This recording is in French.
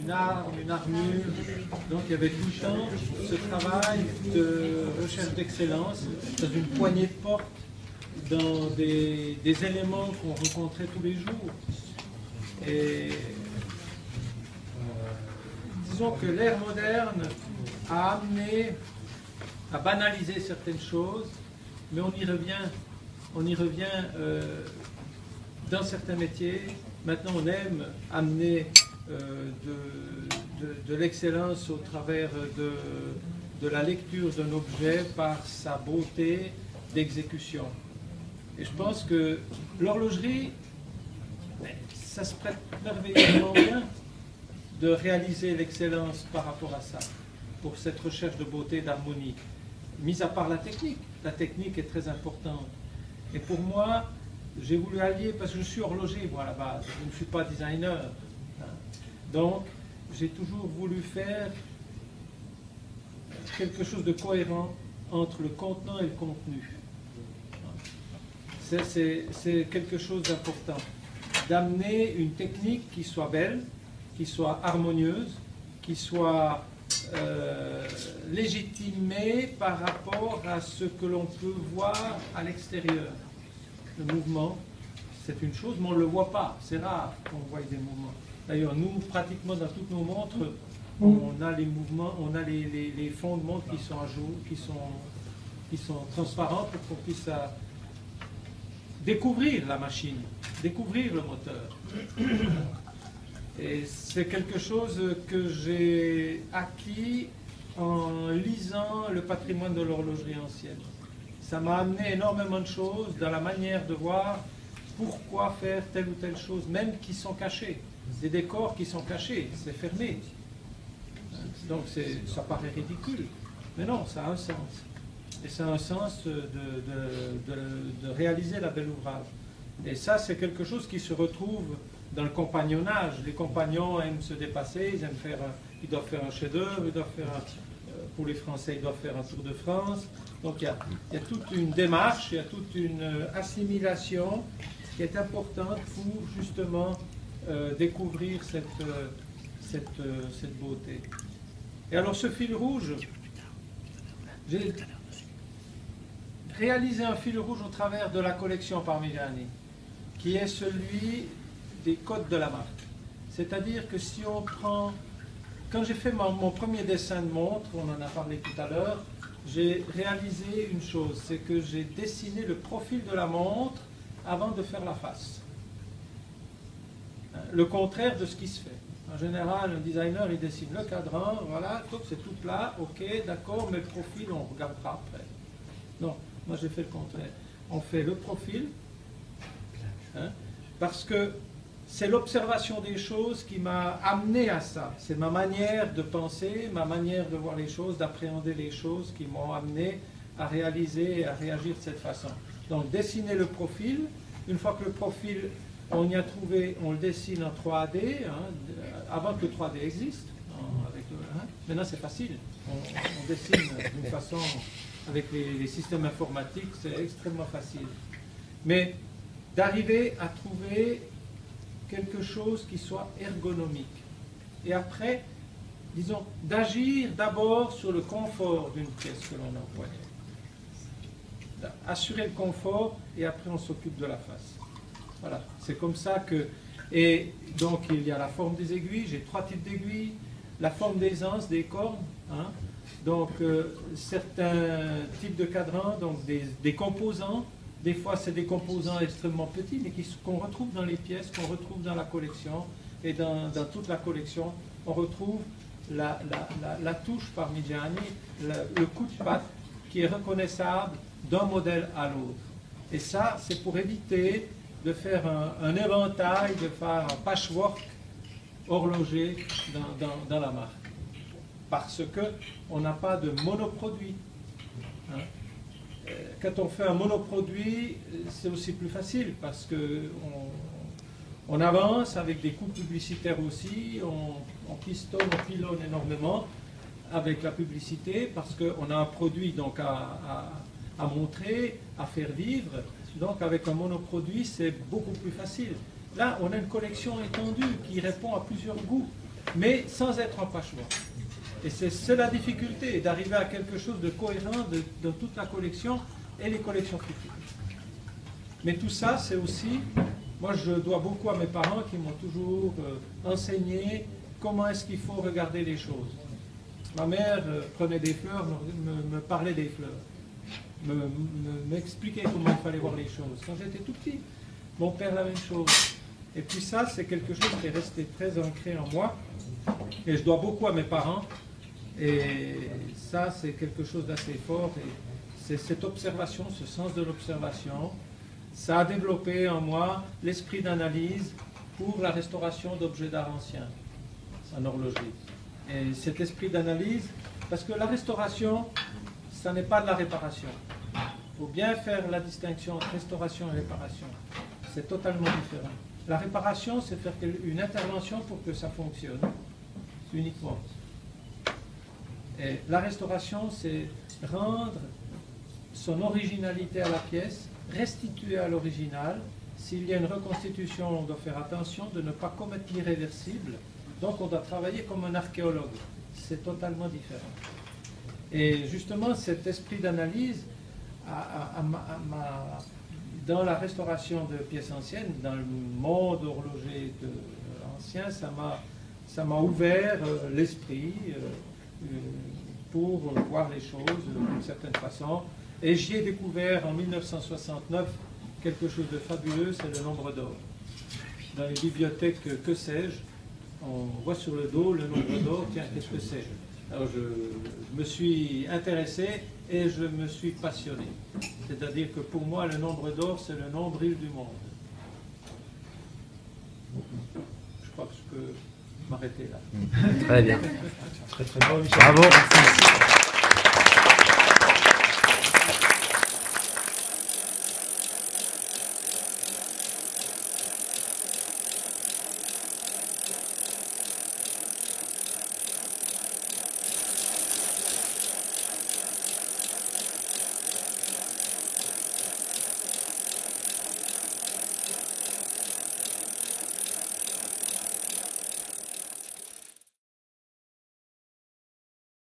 une arme, une armure. Donc il y avait tout le temps ce travail de recherche d'excellence dans une poignée de porte, dans des éléments qu'on rencontrait tous les jours. Et disons que l'ère moderne a amené à banaliser certaines choses, mais on y revient dans certains métiers. Maintenant, on aime amener de l'excellence au travers de la lecture d'un objet par sa beauté d'exécution. Et je pense que l'horlogerie, ça se prête merveilleusement bien de réaliser l'excellence par rapport à ça, pour cette recherche de beauté, d'harmonie. Mis à part la technique est très importante. Et pour moi, j'ai voulu allier, parce que je suis horloger, moi, à la base, je ne suis pas designer. Donc, j'ai toujours voulu faire quelque chose de cohérent entre le contenant et le contenu. C'est quelque chose d'important. D'amener une technique qui soit belle, qui soit harmonieuse, qui soit légitimée par rapport à ce que l'on peut voir à l'extérieur. Le mouvement, c'est une chose, mais on ne le voit pas. C'est rare qu'on voit des mouvements. D'ailleurs, nous, pratiquement dans toutes nos montres, on a les mouvements, on a les fonds de montre qui sont à jour, qui sont transparents pour qu'on puisse découvrir la machine, découvrir le moteur. Et c'est quelque chose que j'ai acquis en lisant le patrimoine de l'horlogerie ancienne. Ça m'a amené énormément de choses dans la manière de voir pourquoi faire telle ou telle chose, même qui sont cachés. Des décors qui sont cachés, c'est fermé. Donc ça paraît ridicule. Mais non, ça a un sens. Et ça a un sens de réaliser la belle ouvrage. Et ça, c'est quelque chose qui se retrouve dans le compagnonnage. Les compagnons aiment se dépasser, ils doivent faire un chef-d'œuvre, pour les Français, ils doivent faire un Tour de France. Donc il y a toute une démarche, il y a toute une assimilation qui est importante pour justement découvrir cette beauté. Et alors ce fil rouge, j'ai réalisé un fil rouge au travers de la collection Parmigiani, qui est celui des codes de la marque. C'est-à-dire que si on prend... Quand j'ai fait mon premier dessin de montre, on en a parlé tout à l'heure, j'ai réalisé une chose, c'est que j'ai dessiné le profil de la montre avant de faire la face. Le contraire de ce qui se fait. En général, un designer, il dessine le cadran, voilà, c'est tout plat, ok, d'accord, mais le profil, on regardera après. Non, moi j'ai fait le contraire. On fait le profil, parce que c'est l'observation des choses qui m'a amené à ça. C'est ma manière de penser, ma manière de voir les choses, d'appréhender les choses qui m'ont amené à réaliser et à réagir de cette façon. Donc dessiner le profil, une fois que le profil, on y a trouvé, on le dessine en 3D, avant que le 3D existe. Maintenant c'est facile, on dessine d'une façon, avec les systèmes informatiques, c'est extrêmement facile. Mais d'arriver à trouver quelque chose qui soit ergonomique. Et après, disons, d'agir d'abord sur le confort d'une pièce que l'on emploie. Assurer le confort et après on s'occupe de la face. Voilà, c'est comme ça que... Et donc il y a la forme des aiguilles, j'ai 3 types d'aiguilles, la forme des anses, des cornes, donc certains types de cadrans, donc des composants. Des fois, c'est des composants extrêmement petits, mais qu'on retrouve dans les pièces, qu'on retrouve dans la collection. Et dans toute la collection, on retrouve la touche Parmigiani, le coup de patte qui est reconnaissable d'un modèle à l'autre. Et ça, c'est pour éviter de faire un éventail, de faire un patchwork horloger dans la marque. Parce qu'on n'a pas de monoproduit. Quand on fait un monoproduit, c'est aussi plus facile parce qu'on avance avec des coûts publicitaires aussi, on pistonne, on pilonne énormément avec la publicité parce qu'on a un produit donc à montrer, à faire vivre. Donc avec un monoproduit, c'est beaucoup plus facile. Là, on a une collection étendue qui répond à plusieurs goûts, mais sans être en patchwork. Et c'est la difficulté, d'arriver à quelque chose de cohérent dans toute la collection et les collections futures. Mais tout ça, c'est aussi, moi je dois beaucoup à mes parents qui m'ont toujours enseigné comment est-ce qu'il faut regarder les choses. Ma mère prenait des fleurs, me parlait des fleurs, m'expliquait comment il fallait voir les choses. Quand j'étais tout petit, mon père la même chose. Et puis ça, c'est quelque chose qui est resté très ancré en moi. Et je dois beaucoup à mes parents. Et ça, c'est quelque chose d'assez fort. Et c'est cette observation, ce sens de l'observation. Ça a développé en moi l'esprit d'analyse pour la restauration d'objets d'art anciens en horlogerie. Et cet esprit d'analyse, parce que la restauration, ça n'est pas de la réparation. Il faut bien faire la distinction entre restauration et réparation. C'est totalement différent. La réparation, c'est faire une intervention pour que ça fonctionne, uniquement. Et la restauration, c'est rendre son originalité à la pièce, restituer à l'original. S'il y a une reconstitution, on doit faire attention de ne pas commettre l'irréversible. Donc on doit travailler comme un archéologue. C'est totalement différent. Et justement, cet esprit d'analyse, dans la restauration de pièces anciennes, dans le monde horloger ancien, ça m'a ouvert l'esprit pour voir les choses d'une certaine façon. Et j'y ai découvert en 1969 quelque chose de fabuleux, c'est le nombre d'or. Dans les bibliothèques, que sais-je, on voit sur le dos le nombre d'or, tiens, qu'est-ce que c'est? Alors je me suis intéressé et je me suis passionné. C'est-à-dire que pour moi, le nombre d'or, c'est le nombril du monde. Je crois que je peux m'arrêter là. Très bien. Très très bon, Michel. Bravo.